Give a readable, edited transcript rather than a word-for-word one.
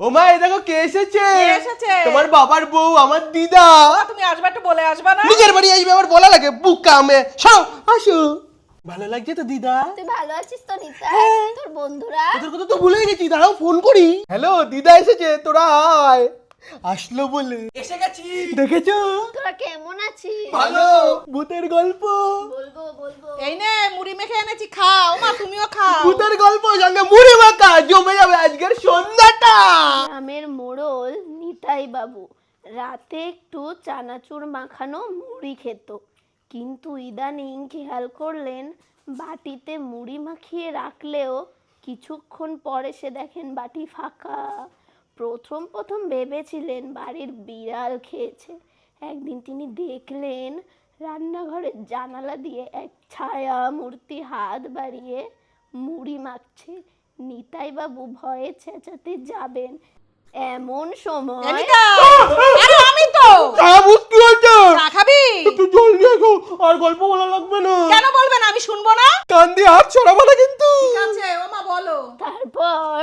ও মা এই দেখো কে এসেছে। কে এসেছে? তোমার বাবার বউ, আমার দিদা। তুমি আসবে একটু বলে আসবে না? নিজের বাড়ি আসবে আবার বলা লাগে বুকা মে। সরো আসো। ভালো লাগছে তো দিদা? তুই ভালো আছিস তো নিতা? তোর বন্ধুরা? তোদের কথা তো ভুলে গেছি, দাঁড়াও ফোন করি। হ্যালো দিদা এসেছে, তোরা আয়। আসলো বলে এসে গেছি। দেখেছো? তোরা কেমন আছিস? ভালো। ভূতের গল্প। বলবো বলবো। এই নে মুড়ি মেখে এনেছি, খাও মা, তুমিও খাও। ভূতের গল্প সঙ্গে মুড়ি মাখা জমে যাবে আজকের সন্ধ্যাটা। গ্রামের মোড়ল নিতাই বাবু রাতে একটু চানাচুর মাখানো মুড়ি খেত, কিন্তু ইদানিং খেয়াল করলেন বাটিতে মুড়ি মাখিয়ে রাখলেও কিছুক্ষণ পরে সে দেখেন বাটি ফাঁকা। প্রথম প্রথম ভেবেছিলেন বাড়ির বিড়াল খেয়েছে। একদিন তিনি দেখলেন রান্নাঘরের জানালা দিয়ে এক ছায়া মূর্তি হাত বাড়িয়ে মুড়ি মাখছে। নিতাই বাবু ভয়ে চেঁচাতে যাবেন, এমন সময় এনিকা, আরে আমি তো। বুঝতে হচ্ছে। চা খাবি? একটু জলদি এসো, আর গল্প বলা লাগবে না। কেন বলবে না? আমি শুনবো না। কান দিয়ে হাত সরাবো না কিন্তু। ঠিক আছে ও মা, বলো। তারপর